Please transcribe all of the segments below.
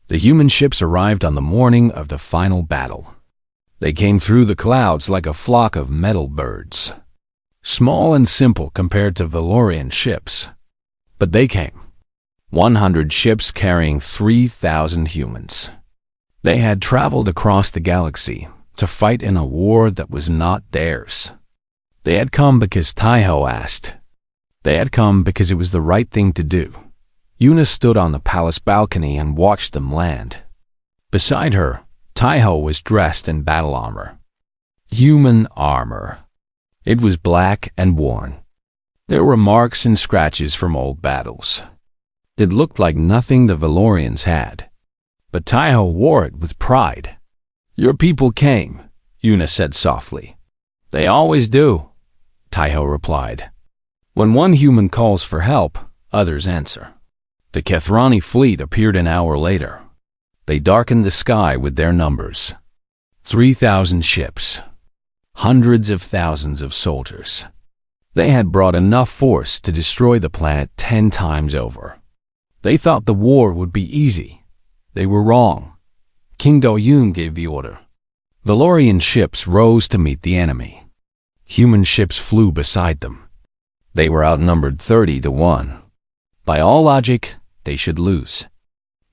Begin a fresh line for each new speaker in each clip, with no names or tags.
The human ships arrived on the morning of the final battle. They came through the clouds like a flock of metal birds. Small and simple compared to Valorian ships. But they came. 100 ships carrying 3,000 humans. They had traveled across the galaxy to fight in a war that was not theirs. They had come because Taiho asked. They had come because it was the right thing to do. Yuna stood on the palace balcony and watched them land. Beside her, Taiho was dressed in battle armor. Human armor. It was black and worn. There were marks and scratches from old battles. It looked like nothing the Valorians had. But Taiho wore it with pride. "Your people came," Yuna said softly. "They always do," Taiho replied. "When one human calls for help, others answer." The Kethrani fleet appeared an hour later. They darkened the sky with their numbers. 3,000 ships. Hundreds of thousands of soldiers. They had brought enough force to destroy the planet 10 times over. They thought the war would be easy. They were wrong. King Do-yoon gave the order. Valorian ships rose to meet the enemy. Human ships flew beside them. They were outnumbered 30 to 1. By all logic, they should lose.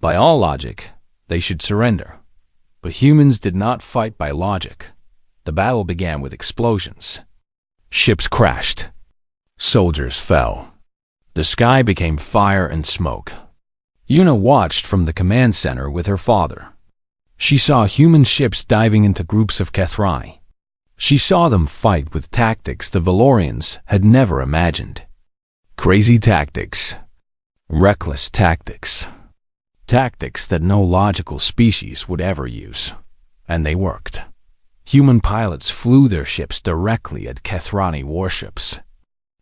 By all logic, they should surrender. But humans did not fight by logic. The battle began with explosions. Ships crashed. Soldiers fell. The sky became fire and smoke. Yuna watched from the command center with her father. She saw human ships diving into groups of Kethrani. She saw them fight with tactics the Valorians had never imagined. Crazy tactics. Reckless tactics. Tactics that no logical species would ever use. And they worked. Human pilots flew their ships directly at Kethrani warships.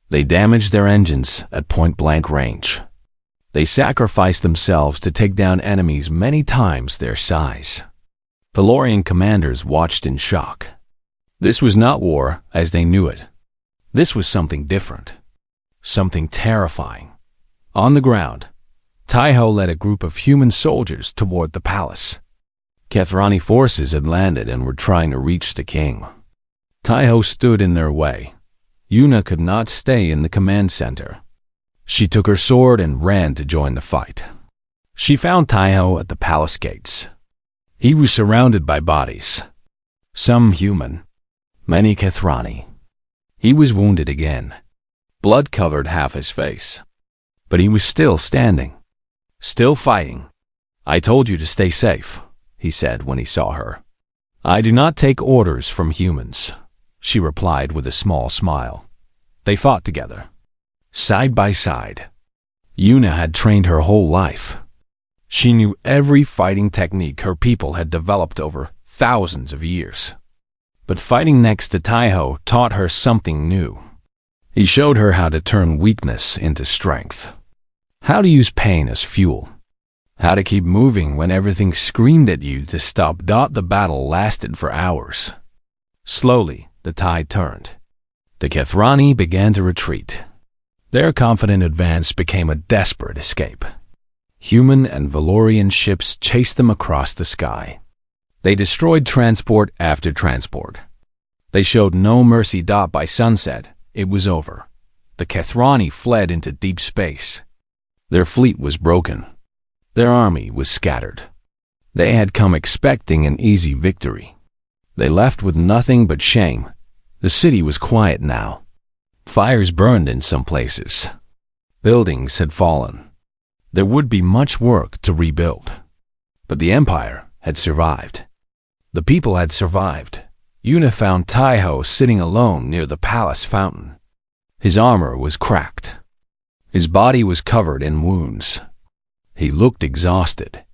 They damaged their engines at point-blank range. They sacrificed themselves to take down enemies many times their size. Valorian commanders watched in shock. This was not war as they knew it. This was something different. Something terrifying. On the ground, Taiho led a group of human soldiers toward the palace. Kethrani forces had landed and were trying to reach the king. Taiho stood in their way. Yuna could not stay in the command center. She took her sword and ran to join the fight. She found Taiho at the palace gates. He was surrounded by bodies. Some human, many Kethrani. He was wounded again. Blood covered half his face. But he was still standing. Still fighting. "I told you to stay safe," he said when he saw her. "I do not take orders from humans," she replied with a small smile. They fought together. Side by side. Yuna had trained her whole life. She knew every fighting technique her people had developed over thousands of years. But fighting next to Taiho taught her something new. He showed her how to turn weakness into strength. How to use pain as fuel. How to keep moving when everything screamed at you to stop. The battle lasted for hours. Slowly, the tide turned. The Kethrani began to retreat. Their confident advance became a desperate escape. Human and Valorian ships chased them across the sky. They destroyed transport after transport. They showed no mercy. By sunset, it was over. The Kethrani fled into deep space. Their fleet was broken. Their army was scattered. They had come expecting an easy victory. They left with nothing but shame. The city was quiet now. Fires burned in some places. Buildings had fallen. There would be much work to rebuild. But the empire had survived. The people had survived. Yuna found Taiho sitting alone near the palace fountain. His armor was cracked. His body was covered in wounds. He looked exhausted.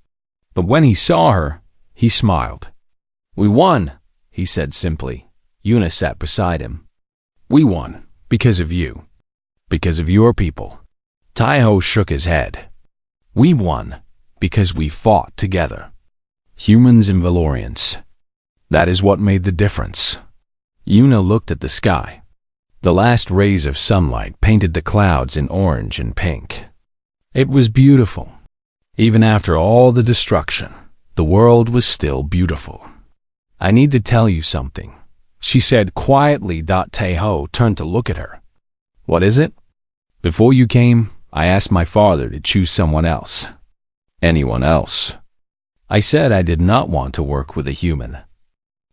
But when he saw her, he smiled. "We won," he said simply. Yuna sat beside him. "We won because of you. Because of your people." Taiho shook his head. "We won because we fought together. Humans and Valorians. That is what made the difference." Yuna looked at the sky. The last rays of sunlight painted the clouds in orange and pink. It was beautiful. Even after all the destruction, the world was still beautiful. "I need to tell you something," she said quietly. Taeho turned to look at her. "What is it?" "Before you came, I asked my father to choose someone else." "Anyone else?" "I said I did not want to work with a human.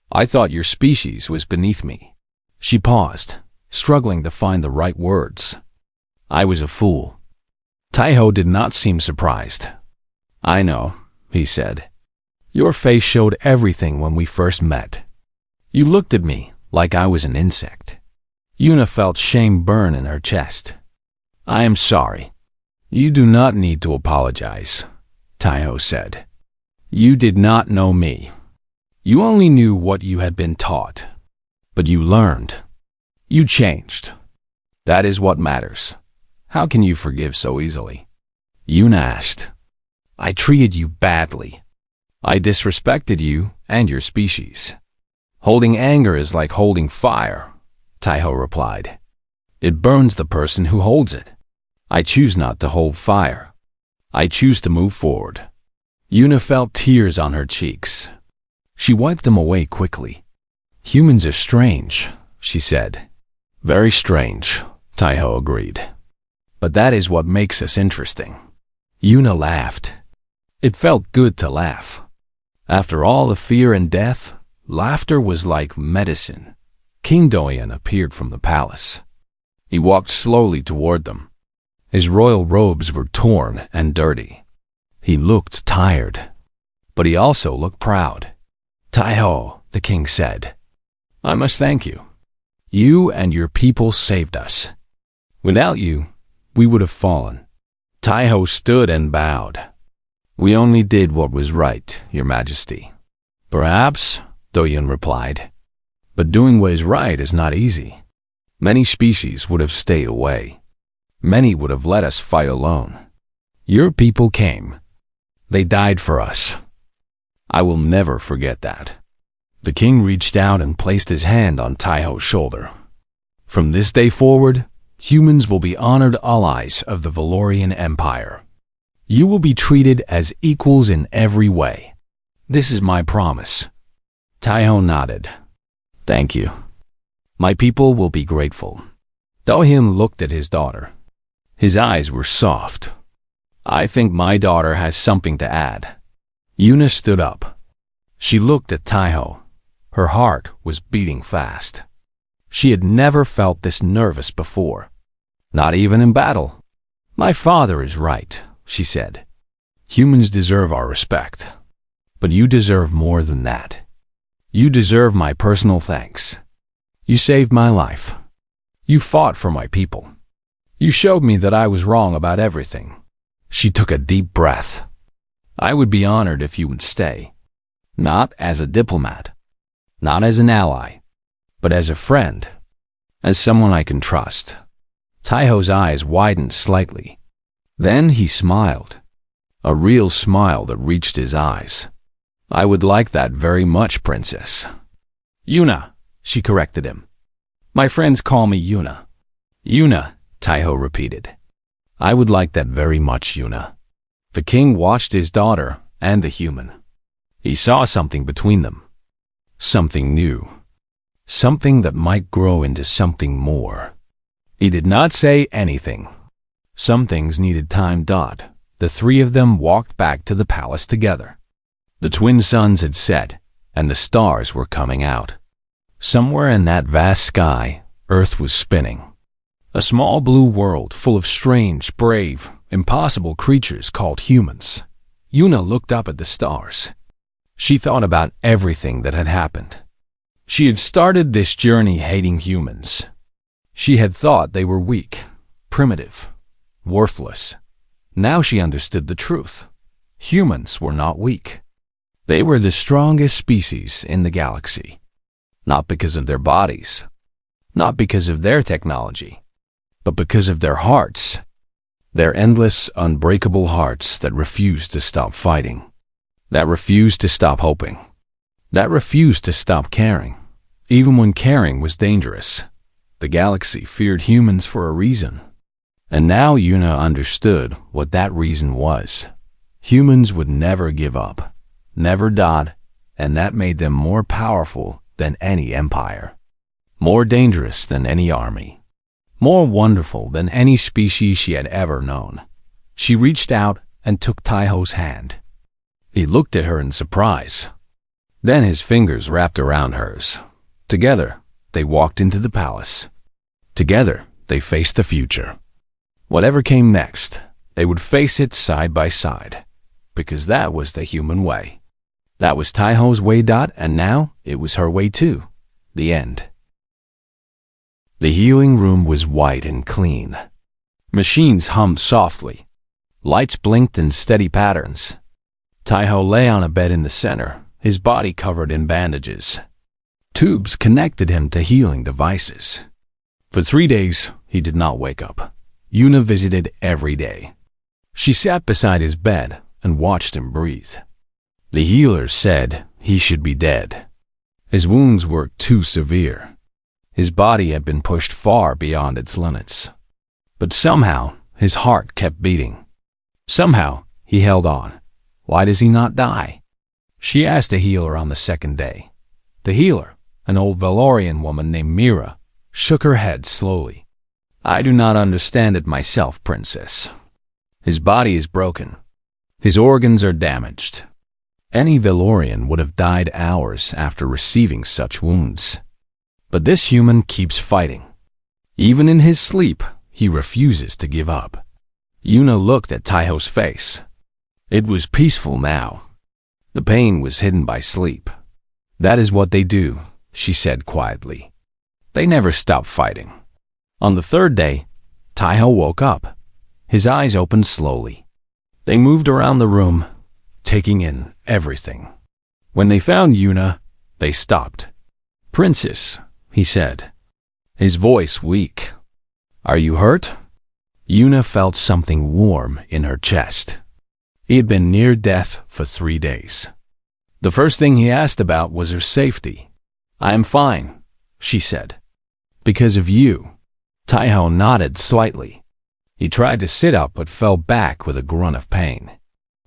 I thought your species was beneath me." She paused, struggling to find the right words. "I was a fool." Taeho did not seem surprised. "I know," he said. "Your face showed everything when we first met. You looked at me like I was an insect." Yuna felt shame burn in her chest. "I am sorry." "You do not need to apologize," Taeho said. "You did not know me. You only knew what you had been taught. But you learned. You changed. That is what matters. How can you forgive so easily?" Yuna asked. "I treated you badly. I disrespected you and your species." "Holding anger is like holding fire," Taeho replied. "It burns the person who holds it. I choose not to hold fire. I choose to move forward." Yuna felt tears on her cheeks. She wiped them away quickly. "Humans are strange," she said. "Very strange," Taeho agreed. "But that is what makes us interesting." Yuna laughed. It felt good to laugh. After all the fear and death, laughter was like medicine. King Doyan appeared from the palace. He walked slowly toward them. His royal robes were torn and dirty. He looked tired, but he also looked proud. "Taeho," the king said, "I must thank you. You and your people saved us. Without you, we would have fallen." Taeho stood and bowed. "We only did what was right, Your Majesty." "Perhaps," Doyan replied, "but doing what is right is not easy. Many species would have stayed away. Many would have let us fight alone. Your people came. They died for us. I will never forget that." The king reached out and placed his hand on Taeho's shoulder. "From this day forward, humans will be honored allies of the Valorian Empire. You will be treated as equals in every way. This is my promise." Taeho nodded. "Thank you. My people will be grateful." Dohyun looked at his daughter. His eyes were soft. "I think my daughter has something to add." Yuna stood up. She looked at Taeho. Her heart was beating fast. She had never felt this nervous before, not even in battle. "My father is right," she said. "Humans deserve our respect. But you deserve more than that. You deserve my personal thanks. You saved my life. You fought for my people. You showed me that I was wrong about everything." She took a deep breath. "I would be honored if you would stay. Not as a diplomat. Not as an ally. But as a friend. As someone I can trust." Taeho's eyes widened slightly. Then he smiled. A real smile that reached his eyes. "I would like that very much, Princess." "Yuna," she corrected him. "My friends call me Yuna." "Yuna," Taeho repeated. "I would like that very much, Yuna." The king watched his daughter and the human. He saw something between them. Something new. Something that might grow into something more. He did not say anything. Some things needed time. The three of them walked back to the palace together. The twin suns had set, and the stars were coming out. Somewhere in that vast sky, Earth was spinning. A small blue world full of strange, brave, impossible creatures called humans. Yuna looked up at the stars. She thought about everything that had happened. She had started this journey hating humans. She had thought they were weak, primitive, worthless. Now she understood the truth. Humans were not weak. They were the strongest species in the galaxy. Not because of their bodies, not because of their technology, but because of their hearts. Their endless, unbreakable hearts that refused to stop fighting, that refused to stop hoping, that refused to stop caring, even when caring was dangerous. The galaxy feared humans for a reason. And now Yuna understood what that reason was. Humans would never give up, never dot, and that made them more powerful than any empire, more dangerous than any army, more wonderful than any species she had ever known. She reached out and took Taiho's hand. He looked at her in surprise. Then his fingers wrapped around hers. Together, they walked into the palace. Together, they faced the future. Whatever came next, they would face it side by side, because that was the human way. That was Taiho's way, and now it was her way too. The end. The healing room was white and clean. Machines hummed softly. Lights blinked in steady patterns. Taiho lay on a bed in the center, his body covered in bandages. Tubes connected him to healing devices. For 3 days, he did not wake up. Yuna visited every day. She sat beside his bed and watched him breathe. The healers said he should be dead. His wounds were too severe. His body had been pushed far beyond its limits. But somehow, his heart kept beating. Somehow, he held on. Why does he not die? She asked the healer on the second day. The healer, an old Valorian woman named Mira, shook her head slowly. I do not understand it myself, princess. His body is broken. His organs are damaged. Any Valorian would have died hours after receiving such wounds. But this human keeps fighting. Even in his sleep, he refuses to give up. Yuna looked at Taiho's face. It was peaceful now. The pain was hidden by sleep. That is what they do, she said quietly. They never stop fighting. On the third day, Taiho woke up. His eyes opened slowly. They moved around the room, taking in everything. When they found Yuna, they stopped. Princess, he said, his voice weak. Are you hurt? Yuna felt something warm in her chest. He had been near death for 3 days. The first thing he asked about was her safety. I am fine, she said. Because of you. Taiho nodded slightly. He tried to sit up but fell back with a grunt of pain.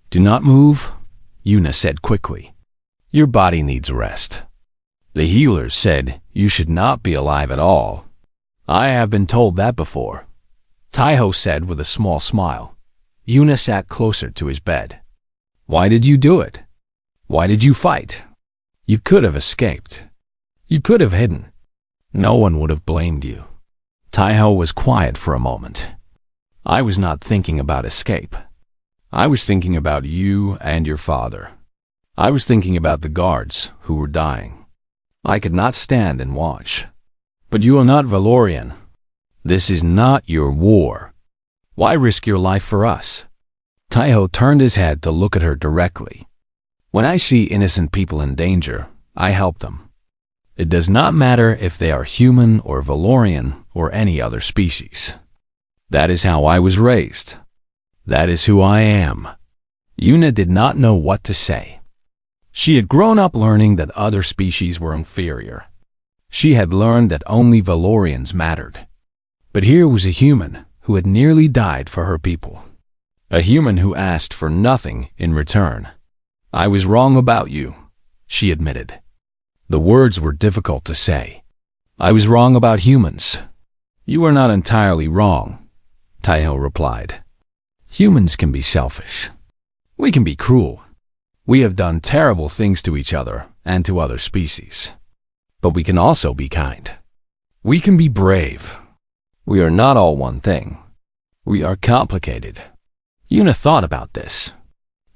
Do not move, Yuna said quickly. Your body needs rest. The healers said you should not be alive at all. I have been told that before, Taiho said with a small smile. Yuna sat closer to his bed. Why did you do it? Why did you fight? You could have escaped. You could have hidden. No one would have blamed you. Taiho was quiet for a moment. I was not thinking about escape. I was thinking about you and your father. I was thinking about the guards who were dying. I could not stand and watch. But you are not Valorian. This is not your war. Why risk your life for us? Taiho turned his head to look at her directly. When I see innocent people in danger, I help them. It does not matter if they are human or Valorian or any other species. That is how I was raised. That is who I am. Yuna did not know what to say. She had grown up learning that other species were inferior. She had learned that only Valorians mattered. But here was a human who had nearly died for her people. A human who asked for nothing in return. I was wrong about you, she admitted. The words were difficult to say. I was wrong about humans. You are not entirely wrong, Taiho replied. Humans can be selfish. We can be cruel. We have done terrible things to each other and to other species. But we can also be kind. We can be brave. We are not all one thing. We are complicated. Yuna thought about this.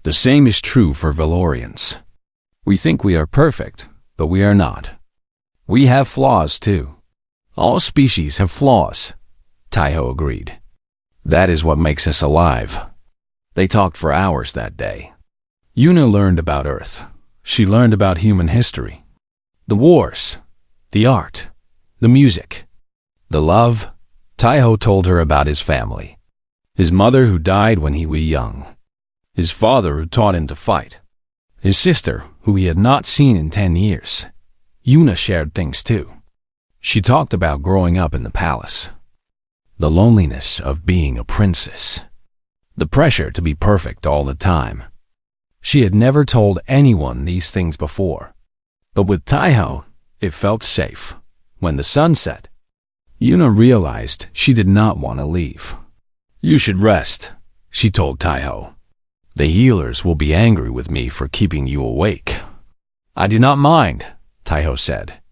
The same is true for Valorians. We think we are perfect, but we are not. We have flaws too. All species have flaws, Taiho agreed. That is what makes us alive. They talked for hours that day. Yuna learned about Earth. She learned about human history. The wars, the art, the music, the love. Taiho told her about his family. His mother who died when he was young. His father who taught him to fight. His sister who he had not seen in 10 years. Yuna shared things too. She talked about growing up in the palace. The loneliness of being a princess. The pressure to be perfect all the time. She had never told anyone these things before. But with Taiho, it felt safe. When the sun set, Yuna realized she did not want to leave. "You should rest," she told Taiho. "The healers will be angry with me for keeping you awake." "I do not mind," Taiho said.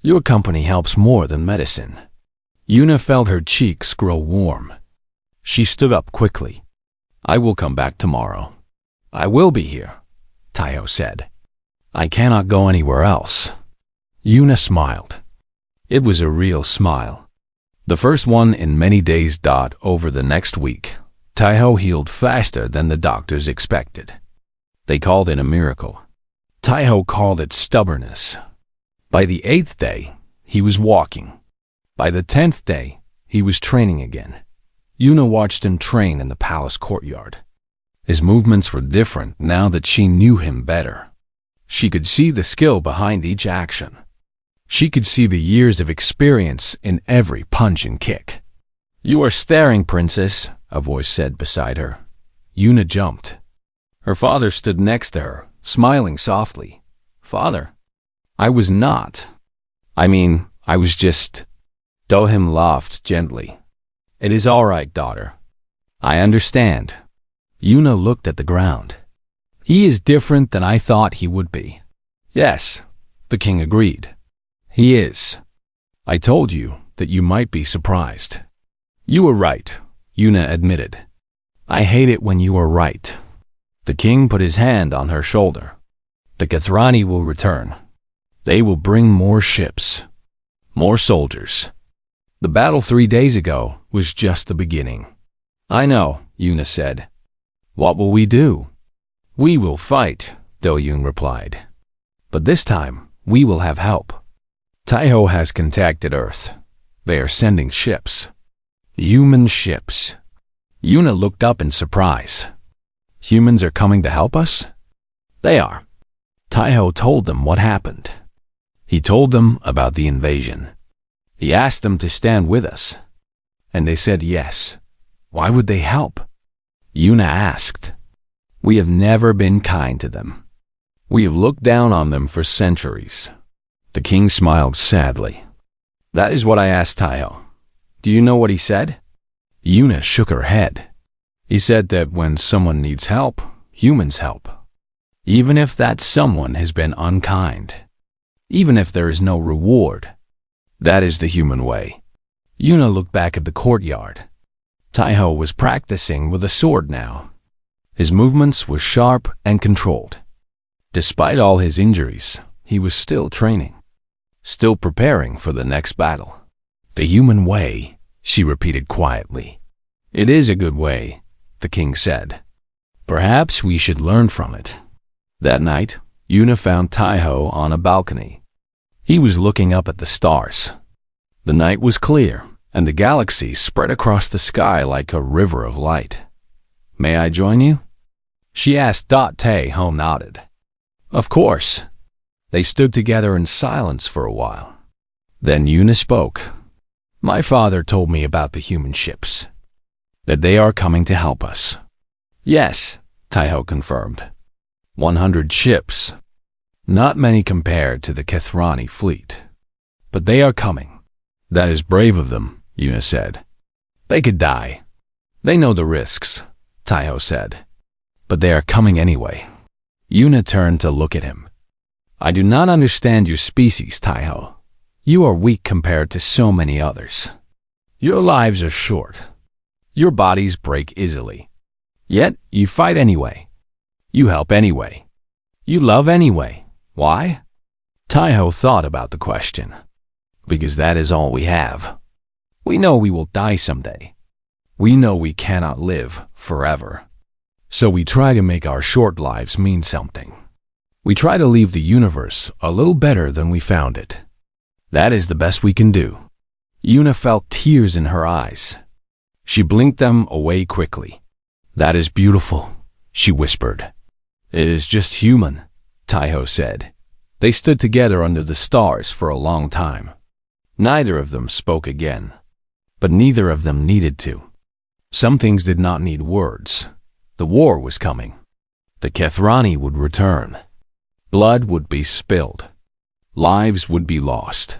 "Your company helps more than medicine." Yuna felt her cheeks grow warm. She stood up quickly. "I will come back tomorrow." "I will be here," Taiho said. "I cannot go anywhere else." Yuna smiled. It was a real smile. The first one in many days. Over the next week, Taiho healed faster than the doctors expected. They called it a miracle. Taiho called it stubbornness. By the 8th day, he was walking. By the 10th day, he was training again. Yuna watched him train in the palace courtyard. His movements were different now that she knew him better. She could see the skill behind each action. She could see the years of experience in every punch and kick. "You are staring, princess," a voice said beside her. Yuna jumped. Her father stood next to her, smiling softly. "Father?" "I was not. I was just—" Dohim laughed gently. "It is all right, daughter. I understand." Yuna looked at the ground. "He is different than I thought he would be." "Yes," the king agreed. "He is. I told you that you might be surprised." "You were right," Yuna admitted. "I hate it when you are right." The king put his hand on her shoulder. "The Kathrani will return. They will bring more ships, more soldiers. The battle 3 days ago was just the beginning." "I know," Yuna said. "What will we do?" "We will fight," Do-Yoon replied. "But this time, we will have help. Taiho has contacted Earth. They are sending ships. Human ships." Yuna looked up in surprise. "Humans are coming to help us?" "They are." Taiho told them what happened. He told them about the invasion. He asked them to stand with us. And they said yes. "Why would they help?" Yuna asked. "We have never been kind to them. We have looked down on them for centuries." The king smiled sadly. "That is what I asked Taiho. Do you know what he said?" Yuna shook her head. "He said that when someone needs help, humans help. Even if that someone has been unkind. Even if there is no reward. That is the human way." Yuna looked back at the courtyard. Taiho was practicing with a sword now. His movements were sharp and controlled. Despite all his injuries, he was still training. Still preparing for the next battle. "The human way," she repeated quietly. "It is a good way," the king said. "Perhaps we should learn from it." That night, Yuna found Taiho on a balcony. He was looking up at the stars. The night was clear, and the galaxy spread across the sky like a river of light. "May I join you?" she asked. Taiho nodded. "Of course." They stood together in silence for a while. Then Yuna spoke. "My father told me about the human ships. That they are coming to help us." "Yes," Taiho confirmed. 100 ships. Not many compared to the Kathrani fleet. "But they are coming." "That is brave of them," Yuna said. "They could die." "They know the risks," Taiho said. "But they are coming anyway." Yuna turned to look at him. "I do not understand your species, Taiho. You are weak compared to so many others. Your lives are short. Your bodies break easily. Yet you fight anyway. You help anyway. You love anyway. Why?" Taiho thought about the question. "Because that is all we have. We know we will die someday. We know we cannot live forever. So we try to make our short lives mean something. We try to leave the universe a little better than we found it. That is the best we can do." Yuna felt tears in her eyes. She blinked them away quickly. "That is beautiful," she whispered. "It is just human," Taiho said. They stood together under the stars for a long time. Neither of them spoke again. But neither of them needed to. Some things did not need words. The war was coming. The Kethrani would return. Blood would be spilled. Lives would be lost.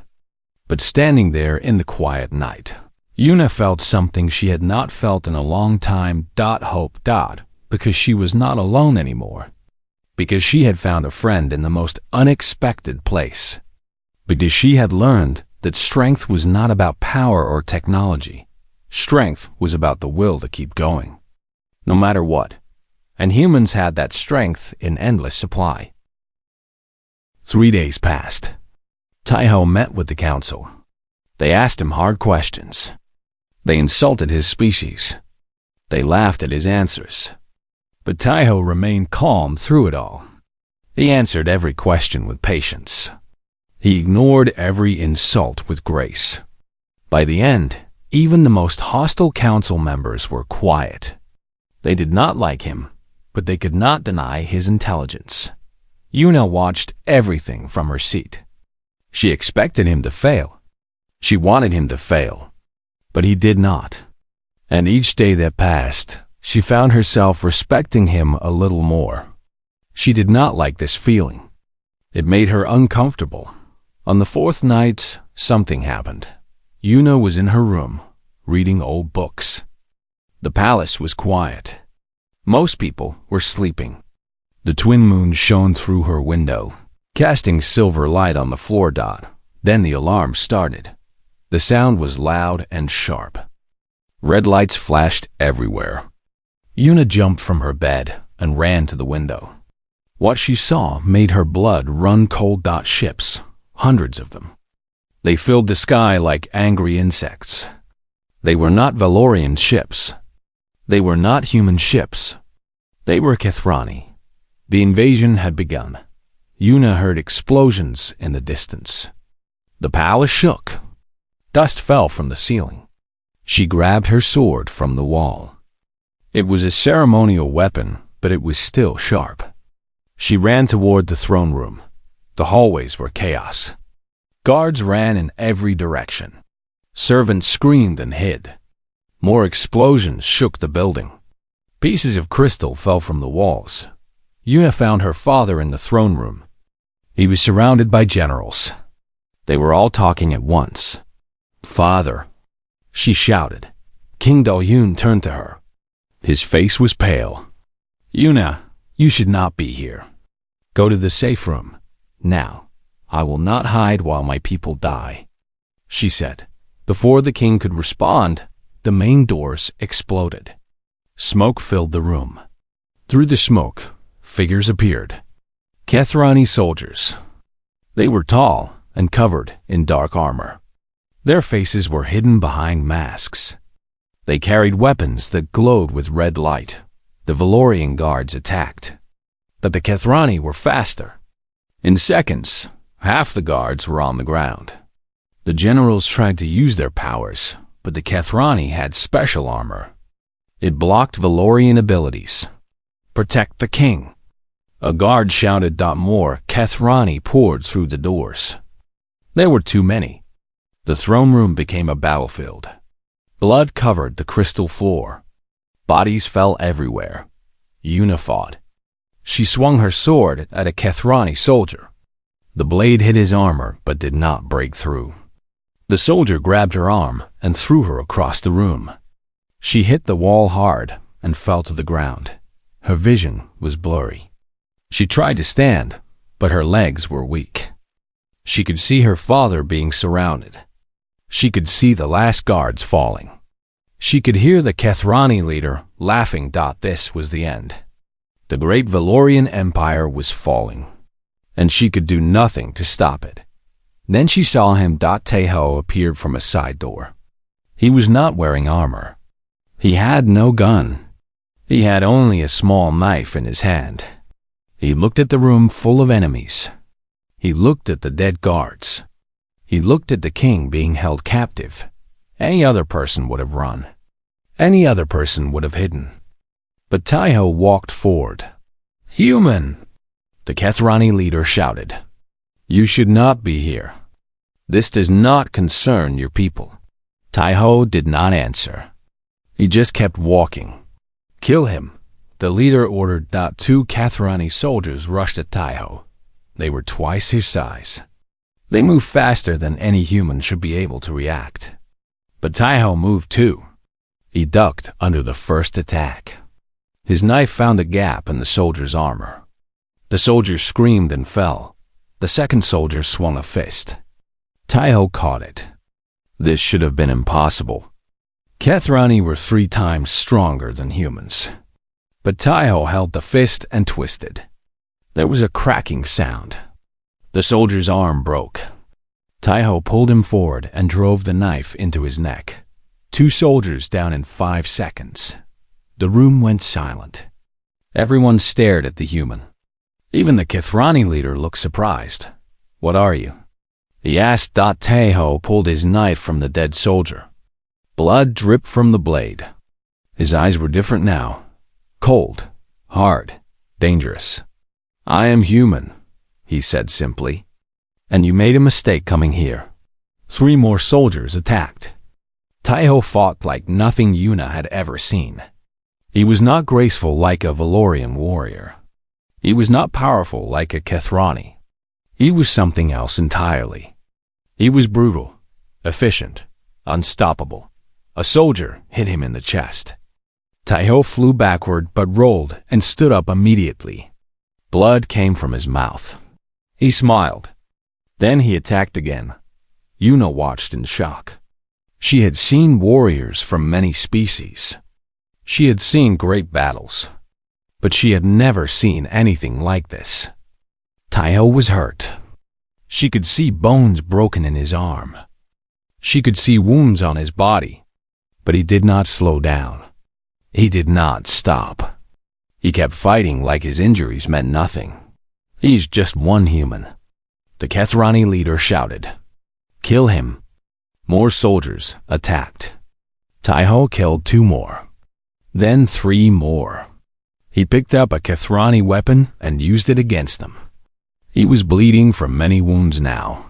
But standing there in the quiet night, Una felt something she had not felt in a long time. Hope. Because she was not alone anymore. Because she had found a friend in the most unexpected place. Because she had learned that strength was not about power or technology. Strength was about the will to keep going, no matter what. And humans had that strength in endless supply. 3 days passed. Taiho met with the council. They asked him hard questions. They insulted his species. They laughed at his answers. But Taiho remained calm through it all. He answered every question with patience. He ignored every insult with grace. By the end, even the most hostile council members were quiet. They did not like him, but they could not deny his intelligence. Una watched everything from her seat. She expected him to fail. She wanted him to fail, but he did not. And each day that passed, she found herself respecting him a little more. She did not like this feeling. It made her uncomfortable. On the fourth night, something happened. Una was in her room, reading old books. The palace was quiet. Most people were sleeping. The twin moons shone through her window, casting silver light on the floor. Then the alarm started. The sound was loud and sharp. Red lights flashed everywhere. Una jumped from her bed and ran to the window. What she saw made her blood run cold. Ships, hundreds of them. They filled the sky like angry insects. They were not Valorian ships. They were not human ships. They were Kethrani. The invasion had begun. Una heard explosions in the distance. The palace shook. Dust fell from the ceiling. She grabbed her sword from the wall. It was a ceremonial weapon, but it was still sharp. She ran toward the throne room. The hallways were chaos. Guards ran in every direction. Servants screamed and hid. More explosions shook the building. Pieces of crystal fell from the walls. Una found her father in the throne room. He was surrounded by generals. They were all talking at once. "Father," she shouted. King Dalyun turned to her. His face was pale. "Una, you should not be here. Go to the safe room. Now. I will not hide while my people die," she said. Before the king could respond, the main doors exploded. Smoke filled the room. Through the smoke, figures appeared. Kethrani soldiers. They were tall and covered in dark armor. Their faces were hidden behind masks. They carried weapons that glowed with red light. The Valorian guards attacked. But the Kethrani were faster. In seconds, half the guards were on the ground. The generals tried to use their powers, but the Kethrani had special armor. It blocked Valorian abilities. "Protect the king." A guard shouted. More Kethrani poured through the doors. There were too many. The throne room became a battlefield. Blood covered the crystal floor. Bodies fell everywhere. Una fought. She swung her sword at a Kethrani soldier. The blade hit his armor but did not break through. The soldier grabbed her arm and threw her across the room. She hit the wall hard and fell to the ground. Her vision was blurry. She tried to stand, but her legs were weak. She could see her father being surrounded. She could see the last guards falling. She could hear the Kethrani leader laughing. This was the end. The great Valorian Empire was falling, and she could do nothing to stop it. Then she saw him. Taiho appeared from a side door. He was not wearing armor. He had no gun. He had only a small knife in his hand. He looked at the room full of enemies. He looked at the dead guards. He looked at the king being held captive. Any other person would have run. Any other person would have hidden. But Taiho walked forward. "Human!" the Kethrani leader shouted. "You should not be here. This does not concern your people." Taiho did not answer. He just kept walking. Kill him, the leader ordered. Two Kathrani soldiers rushed at Taiho. They were twice his size. They moved faster than any human should be able to react. But Taiho moved too. He ducked under the first attack. His knife found a gap in the soldier's armor. The soldier screamed and fell. The second soldier swung a fist. Taiho caught it. This should have been impossible. Kathrani were 3 times stronger than humans. But Taiho held the fist and twisted. There was a cracking sound. The soldier's arm broke. Taiho pulled him forward and drove the knife into his neck. 2 soldiers down in 5 seconds. The room went silent. Everyone stared at the human. Even the Kathrani leader looked surprised. "What are you?" he asked. Taiho pulled his knife from the dead soldier. Blood dripped from the blade. His eyes were different now. Cold, hard, dangerous. "I am human," he said simply. "And you made a mistake coming here." 3 more soldiers attacked. Taiho fought like nothing Yuna had ever seen. He was not graceful like a Valorian warrior. He was not powerful like a Kathrani. He was something else entirely. He was brutal, efficient, unstoppable. A soldier hit him in the chest. Taiho flew backward but rolled and stood up immediately. Blood came from his mouth. He smiled. Then he attacked again. Yuna watched in shock. She had seen warriors from many species. She had seen great battles. But she had never seen anything like this. Taiho was hurt. She could see bones broken in his arm. She could see wounds on his body. But he did not slow down. He did not stop. He kept fighting like his injuries meant nothing. "He's just one human," the Kathrani leader shouted. "Kill him." More soldiers attacked. Taiho killed 2 more. Then 3 more. He picked up a Kathrani weapon and used it against them. He was bleeding from many wounds now.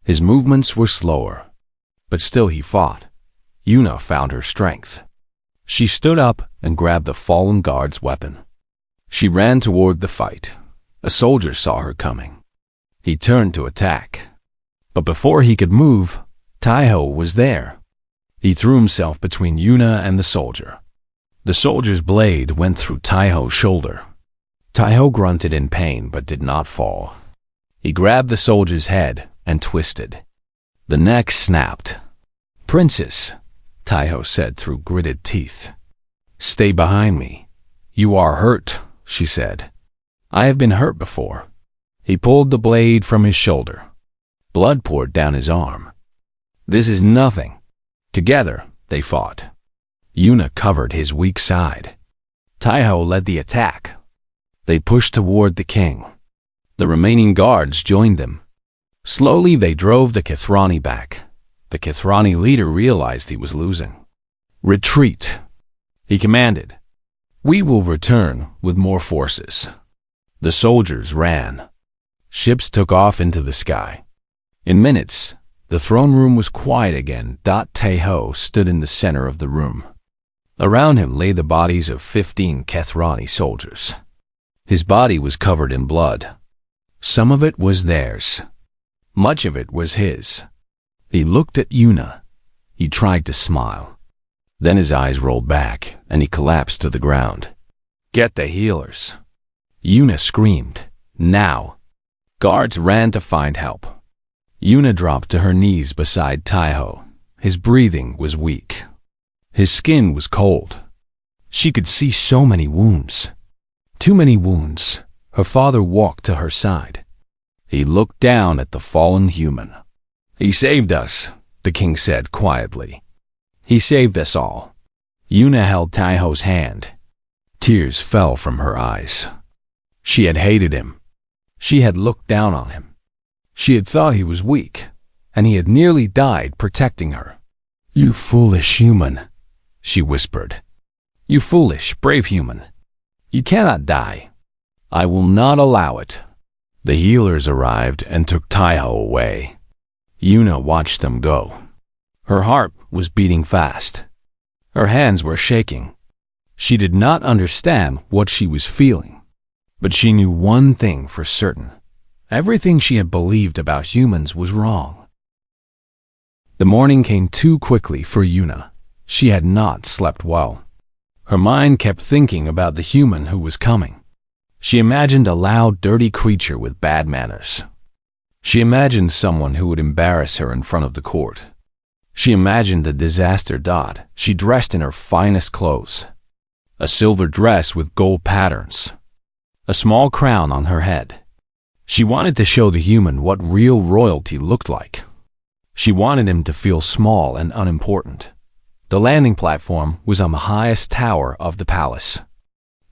His movements were slower. But still he fought. Yuna found her strength. She stood up and grabbed the fallen guard's weapon. She ran toward the fight. A soldier saw her coming. He turned to attack. But before he could move, Taiho was there. He threw himself between Yuna and the soldier. The soldier's blade went through Taiho's shoulder. Taiho grunted in pain but did not fall. He grabbed the soldier's head and twisted. The neck snapped. "Princess," Taiho said through gritted teeth. "Stay behind me. You are hurt," she said. "I have been hurt before." He pulled the blade from his shoulder. Blood poured down his arm. "This is nothing." Together, they fought. Yuna covered his weak side. Taiho led the attack. They pushed toward the king. The remaining guards joined them. Slowly they drove the Kathrani back. The Kathrani leader realized he was losing. "Retreat," he commanded. "We will return with more forces." The soldiers ran. Ships took off into the sky. In minutes, the throne room was quiet again. Taiho stood in the center of the room. Around him lay the bodies of 15 Kathrani soldiers. His body was covered in blood. Some of it was theirs. Much of it was his. He looked at Yuna. He tried to smile. Then his eyes rolled back, and he collapsed to the ground. "Get the healers." Yuna screamed. "Now." Guards ran to find help. Yuna dropped to her knees beside Taiho. His breathing was weak. His skin was cold. She could see so many wounds. Too many wounds. Her father walked to her side. He looked down at the fallen human. "He saved us," the king said quietly. "He saved us all." Yuna held Taiho's hand. Tears fell from her eyes. She had hated him. She had looked down on him. She had thought he was weak, and he had nearly died protecting her. "You foolish human," she whispered. "You foolish, brave human. You cannot die. I will not allow it." The healers arrived and took Taiho away. Yuna watched them go. Her heart was beating fast. Her hands were shaking. She did not understand what she was feeling, but she knew one thing for certain. Everything she had believed about humans was wrong. The morning came too quickly for Yuna. She had not slept well. Her mind kept thinking about the human who was coming. She imagined a loud, dirty creature with bad manners. She imagined someone who would embarrass her in front of the court. She imagined the disaster dot. She dressed in her finest clothes. A silver dress with gold patterns. A small crown on her head. She wanted to show the human what real royalty looked like. She wanted him to feel small and unimportant. The landing platform was on the highest tower of the palace.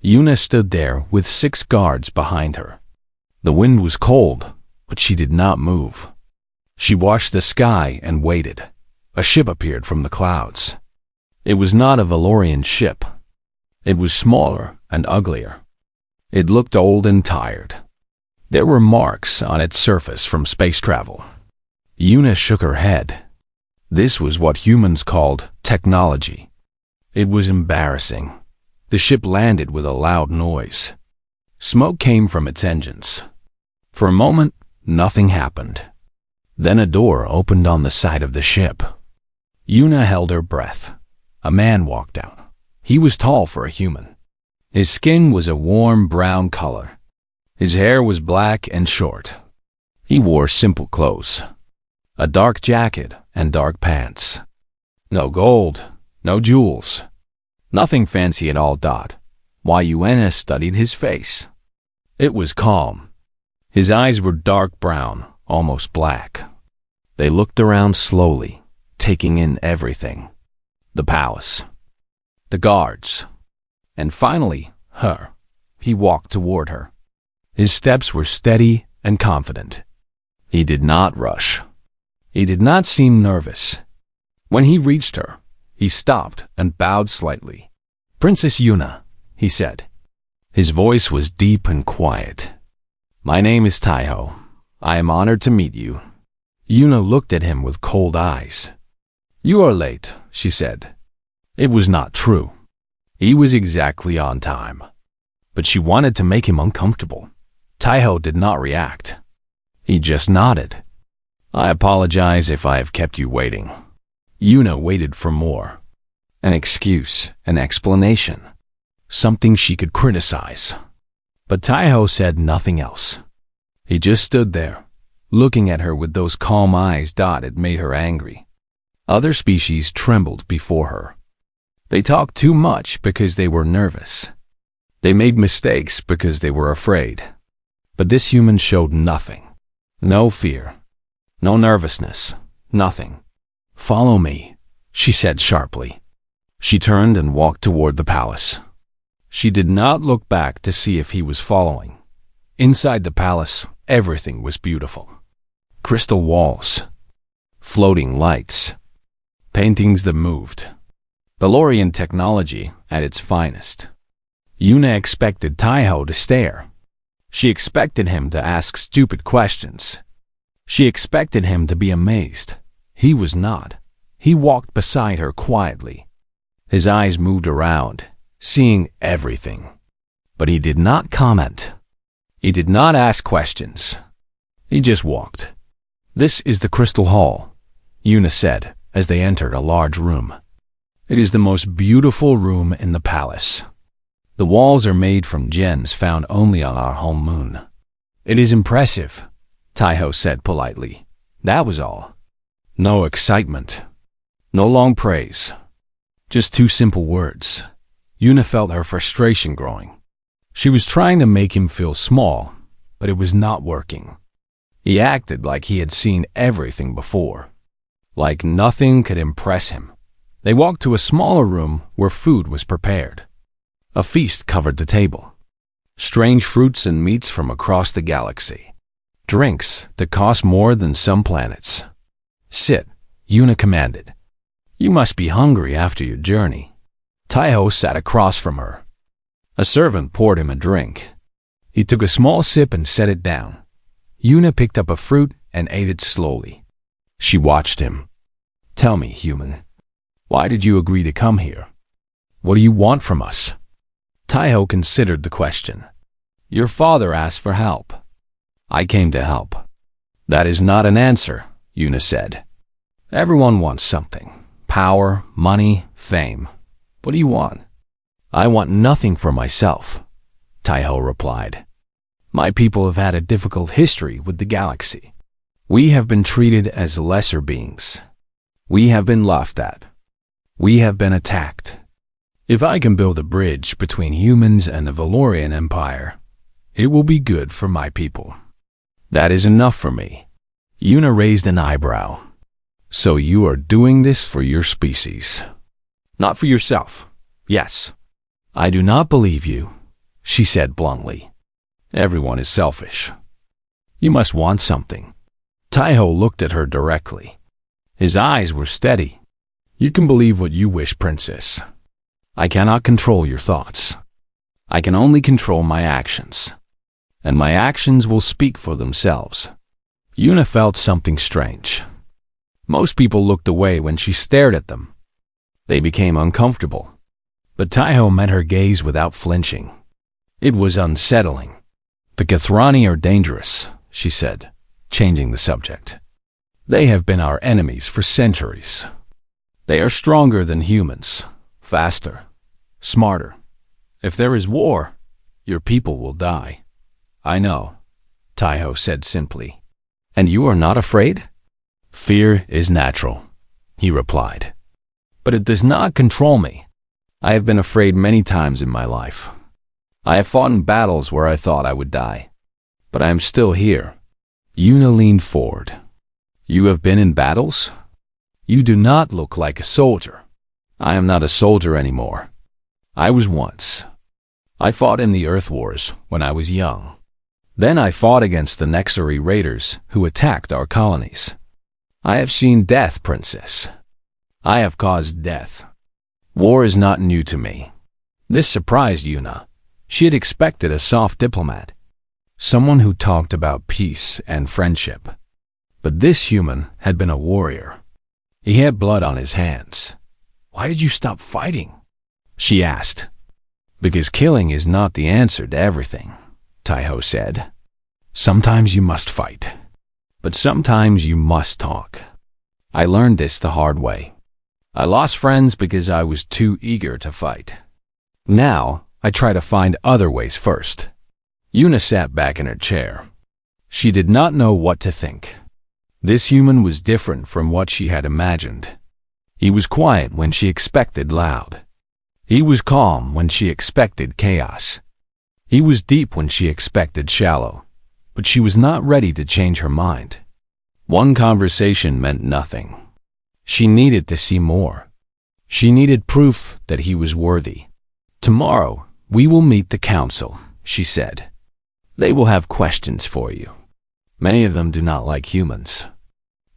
Yuna stood there with 6 guards behind her. The wind was cold, but she did not move. She watched the sky and waited. A ship appeared from the clouds. It was not a Valorian ship. It was smaller and uglier. It looked old and tired. There were marks on its surface from space travel. Yuna shook her head. This was what humans called technology. It was embarrassing. The ship landed with a loud noise. Smoke came from its engines. For a moment, nothing happened. Then a door opened on the side of the ship. Yuna held her breath. A man walked out. He was tall for a human. His skin was a warm brown color. His hair was black and short. He wore simple clothes. A dark jacket and dark pants. No gold, no jewels. Nothing fancy at all. Yuna studied his face. It was calm. His eyes were dark brown, almost black. They looked around slowly, taking in everything. The palace. The guards. And finally, her. He walked toward her. His steps were steady and confident. He did not rush. He did not seem nervous. When he reached her, he stopped and bowed slightly. "Princess Yuna," he said. His voice was deep and quiet. "My name is Taiho. I am honored to meet you." Yuna looked at him with cold eyes. "You are late," she said. It was not true. He was exactly on time. But she wanted to make him uncomfortable. Taiho did not react. He just nodded. "I apologize if I have kept you waiting." Yuna waited for more. An excuse, an explanation. Something she could criticize. But Taiho said nothing else. He just stood there, looking at her with those calm eyes. It made her angry. Other species trembled before her. They talked too much because they were nervous. They made mistakes because they were afraid. But this human showed nothing. No fear. No nervousness. Nothing. "Follow me," she said sharply. She turned and walked toward the palace. She did not look back to see if he was following. Inside the palace, everything was beautiful. Crystal walls. Floating lights. Paintings that moved. Valorian technology at its finest. Yuna expected Taiho to stare. She expected him to ask stupid questions. She expected him to be amazed. He was not. He walked beside her quietly. His eyes moved around, seeing everything. But he did not comment. He did not ask questions. He just walked. "This is the Crystal Hall," Yuna said as they entered a large room. "It is the most beautiful room in the palace. The walls are made from gems found only on our home moon." "It is impressive," Taiho said politely. That was all. No excitement. No long praise. Just 2 simple words. Yuna felt her frustration growing. She was trying to make him feel small, but it was not working. He acted like he had seen everything before. Like nothing could impress him. They walked to a smaller room where food was prepared. A feast covered the table. Strange fruits and meats from across the galaxy. Drinks that cost more than some planets. "Sit," Yuna commanded. "You must be hungry after your journey." Taiho sat across from her. A servant poured him a drink. He took a small sip and set it down. Yuna picked up a fruit and ate it slowly. She watched him. "Tell me, human, why did you agree to come here?" What do you want from us? Taiho considered the question. Your father asked for help. I came to help. That is not an answer, Yuna said. Everyone wants something. Power, money, fame. What do you want? I want nothing for myself, Taiho replied. My people have had a difficult history with the galaxy. We have been treated as lesser beings. We have been laughed at. We have been attacked. If I can build a bridge between humans and the Valorian Empire, it will be good for my people. That is enough for me. Yuna raised an eyebrow. So you are doing this for your species. Not for yourself. Yes. I do not believe you, she said bluntly. Everyone is selfish. You must want something. Taiho looked at her directly. His eyes were steady. You can believe what you wish, princess. I cannot control your thoughts. I can only control my actions. And my actions will speak for themselves. Yuna felt something strange. Most people looked away when she stared at them. They became uncomfortable. But Taiho met her gaze without flinching. It was unsettling. The Kathrani are dangerous, she said, changing the subject. They have been our enemies for centuries. They are stronger than humans, faster, smarter. If there is war, your people will die. I know, Taiho said simply. And you are not afraid? Fear is natural, he replied. But it does not control me. I have been afraid many times in my life. I have fought in battles where I thought I would die. But I am still here. Yuna leaned forward. You have been in battles? You do not look like a soldier. I am not a soldier anymore. I was once. I fought in the Earth Wars when I was young. Then I fought against the Nexari raiders who attacked our colonies. I have seen death, princess. I have caused death. War is not new to me. This surprised Yuna. She had expected a soft diplomat, someone who talked about peace and friendship. But this human had been a warrior. He had blood on his hands. Why did you stop fighting? She asked. Because killing is not the answer to everything, Taiho said. Sometimes you must fight, but sometimes you must talk. I learned this the hard way. I lost friends because I was too eager to fight. Now, I try to find other ways first. Yuna sat back in her chair. She did not know what to think. This human was different from what she had imagined. He was quiet when she expected loud. He was calm when she expected chaos. He was deep when she expected shallow. But she was not ready to change her mind. One conversation meant nothing. She needed to see more. She needed proof that he was worthy. Tomorrow, we will meet the council, she said. They will have questions for you. Many of them do not like humans.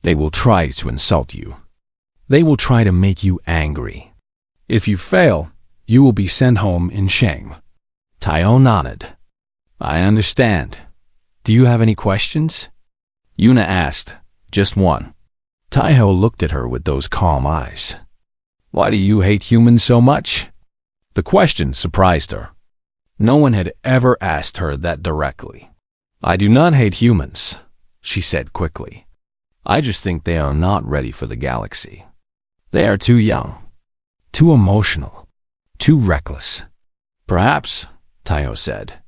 They will try to insult you. They will try to make you angry. If you fail, you will be sent home in shame. Taiho nodded. I understand. Do you have any questions? Yuna asked. Just one. Taiho looked at her with those calm eyes. Why do you hate humans so much? The question surprised her. No one had ever asked her that directly. I do not hate humans, she said quickly. I just think they are not ready for the galaxy. They are too young, too emotional, too reckless. Perhaps, Taiho said.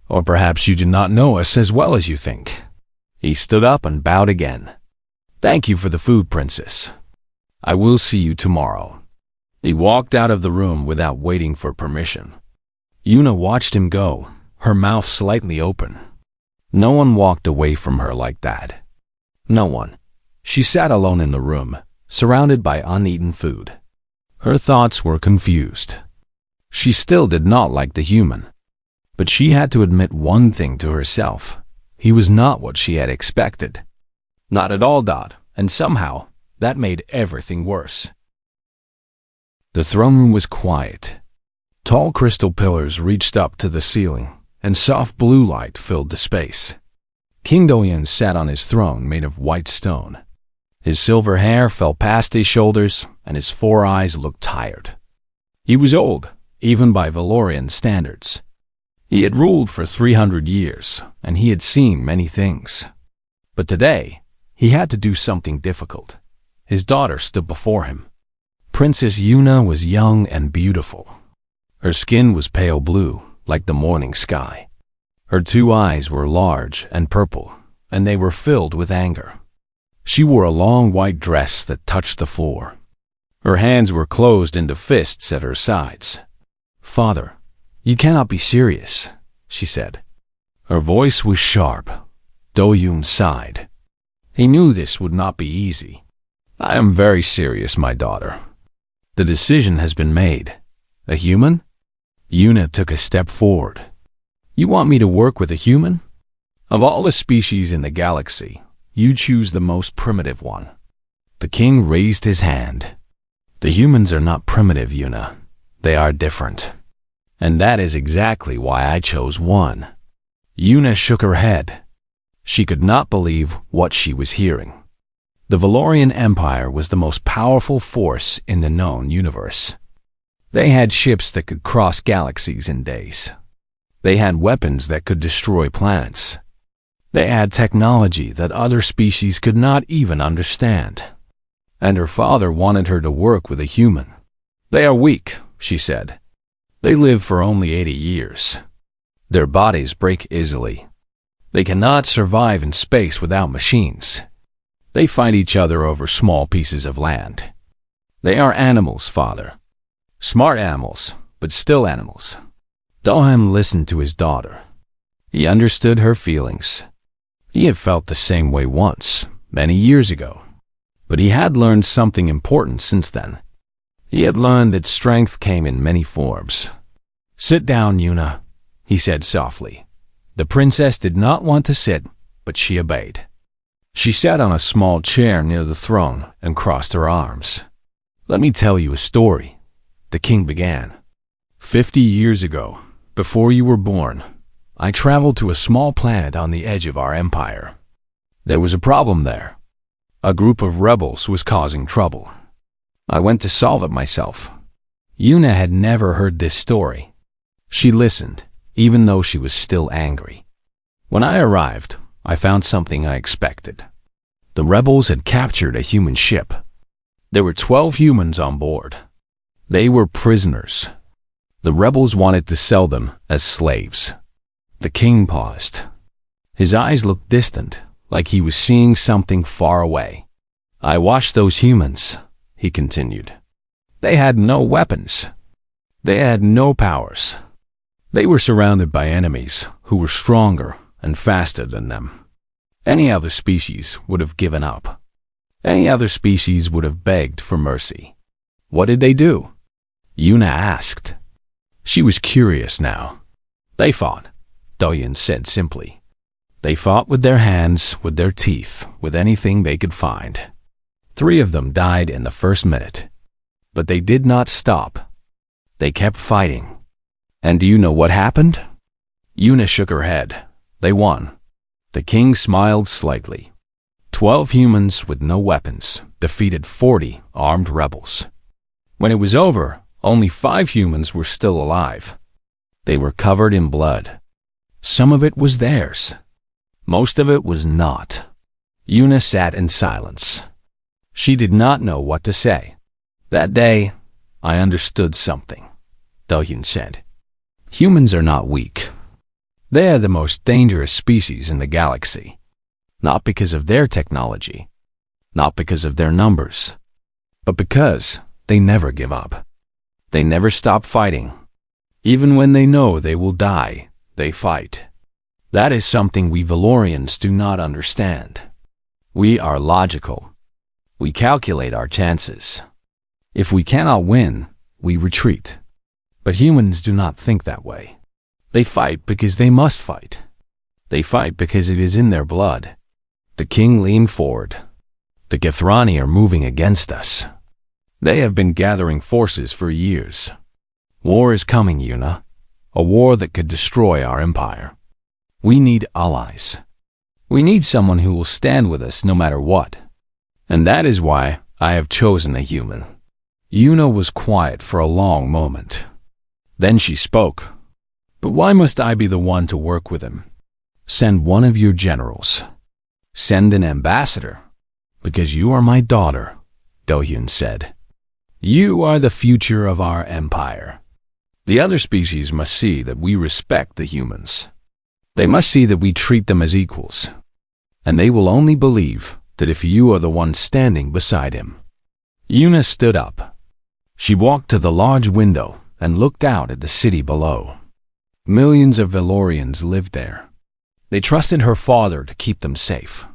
Or perhaps you do not know us as well as you think. He stood up and bowed again. Thank you for the food, princess. I will see you tomorrow. He walked out of the room without waiting for permission. Yuna watched him go, her mouth slightly open. No one walked away from her like that. No one. She sat alone in the room, surrounded by uneaten food. Her thoughts were confused. She still did not like the human. But she had to admit one thing to herself. He was not what she had expected. Not at all, and somehow, that made everything worse. The throne room was quiet. Tall crystal pillars reached up to the ceiling, and soft blue light filled the space. King Doyan sat on his throne made of white stone. His silver hair fell past his shoulders, and his 4 eyes looked tired. He was old, even by Valorian standards. He had ruled for 300 years, and he had seen many things. But today, he had to do something difficult. His daughter stood before him. Princess Yuna was young and beautiful. Her skin was pale blue, like the morning sky. Her 2 eyes were large and purple, and they were filled with anger. She wore a long white dress that touched the floor. Her hands were closed into fists at her sides. "Father, you cannot be serious," she said. Her voice was sharp. Do-yoon sighed. He knew this would not be easy. "I am very serious, my daughter. The decision has been made." "A human?" Yuna took a step forward. "You want me to work with a human? Of all the species in the galaxy, you choose the most primitive one." The king raised his hand. "The humans are not primitive, Yuna. They are different. And that is exactly why I chose one." Yuna shook her head. She could not believe what she was hearing. The Valorian Empire was the most powerful force in the known universe. They had ships that could cross galaxies in days. They had weapons that could destroy planets. They had technology that other species could not even understand. And her father wanted her to work with a human. "They are weak," she said. "They live for only 80 years. Their bodies break easily. They cannot survive in space without machines. They fight each other over small pieces of land. They are animals, father. Smart animals, but still animals." Doham listened to his daughter. He understood her feelings. He had felt the same way once, many years ago. But he had learned something important since then. He had learned that strength came in many forms. "Sit down, Yuna," he said softly. The princess did not want to sit, but she obeyed. She sat on a small chair near the throne and crossed her arms. "Let me tell you a story," the king began. 50 years ago, before you were born, I traveled to a small planet on the edge of our empire. There was a problem there. A group of rebels was causing trouble. I went to solve it myself." Yuna had never heard this story. She listened, even though she was still angry. "When I arrived, I found something I expected. The rebels had captured a human ship. There were 12 humans on board. They were prisoners. The rebels wanted to sell them as slaves." The king paused. His eyes looked distant, like he was seeing something far away. "I watched those humans," he continued. "They had no weapons. They had no powers. They were surrounded by enemies who were stronger and faster than them. Any other species would have given up. Any other species would have begged for mercy. What did they do?" Yuna asked. She was curious now. "They fought," Doyen said simply. "They fought with their hands, with their teeth, with anything they could find. 3 of them died in the first minute. But they did not stop. They kept fighting. And do you know what happened?" Yuna shook her head. "They won." The king smiled slightly. 12 humans with no weapons defeated 40 armed rebels. When it was over, only 5 humans were still alive. They were covered in blood. Some of it was theirs. Most of it was not. Yuna sat in silence. She did not know what to say. "That day, I understood something," Do-hyun said. "Humans are not weak. They are the most dangerous species in the galaxy. Not because of their technology, not because of their numbers, but because they never give up. They never stop fighting. Even when they know they will die, they fight. That is something we Valorians do not understand. We are logical. We calculate our chances. If we cannot win, we retreat. But humans do not think that way. They fight because they must fight. They fight because it is in their blood." The king leaned forward. "The Githrani are moving against us. They have been gathering forces for years. War is coming, Yuna. A war that could destroy our empire. We need allies. We need someone who will stand with us no matter what. And that is why I have chosen a human. Yuna was quiet for a long moment. Then she spoke. But why must I be the one to work with him? Send one of your generals. Send an ambassador. Because you are my daughter, Do-hyun said. You are the future of our empire. The other species must see that we respect the humans. They must see that we treat them as equals. And they will only believe that if you are the one standing beside him. Yuna stood up. She walked to the large window and looked out at the city below. Millions of Valorians lived there. They trusted her father to keep them safe.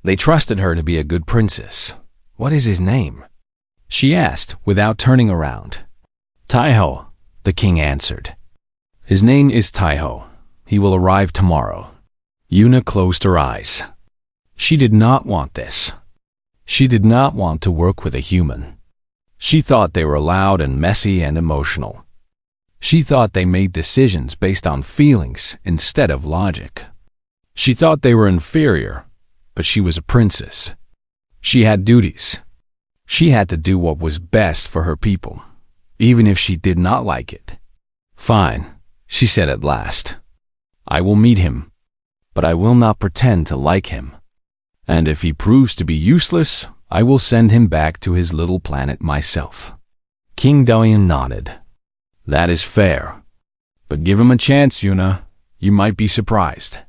They trusted her to be a good princess. What is his name? She asked without turning around. Taiho, the king answered. His name is Taiho. He will arrive tomorrow. Yuna closed her eyes. She did not want this. She did not want to work with a human. She thought they were loud and messy and emotional. She thought they made decisions based on feelings instead of logic. She thought they were inferior, but she was a princess. She had duties. She had to do what was best for her people, even if she did not like it. Fine, she said at last. I will meet him, but I will not pretend to like him. And if he proves to be useless, I will send him back to his little planet myself. King Do-hyun nodded. That is fair. But give him a chance, Yuna. You might be surprised.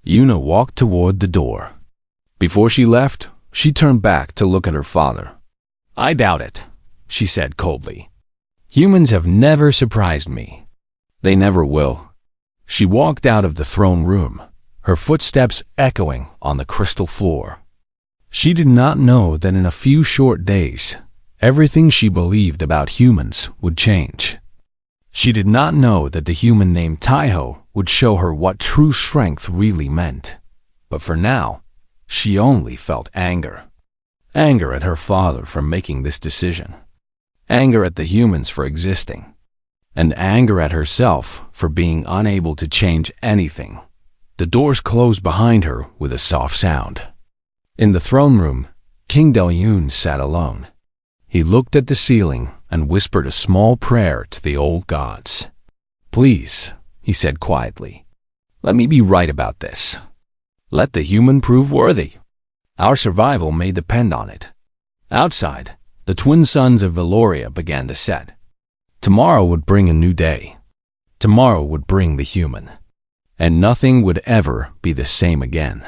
Yuna walked toward the door. Before she left, she turned back to look at her father. I doubt it, she said coldly. Humans have never surprised me. They never will. She walked out of the throne room, her footsteps echoing on the crystal floor. She did not know that in a few short days, everything she believed about humans would change. She did not know that the human named Taiho would show her what true strength really meant. But for now, she only felt anger. Anger at her father for making this decision. Anger at the humans for existing. And anger at herself for being unable to change anything. The doors closed behind her with a soft sound. In the throne room, King Do-hyun sat alone. He looked at the ceiling and whispered a small prayer to the old gods. Please, he said quietly, let me be right about this. Let the human prove worthy. Our survival may depend on it. Outside, the twin suns of Valoria began to set. Tomorrow would bring a new day. Tomorrow would bring the human. And nothing would ever be the same again.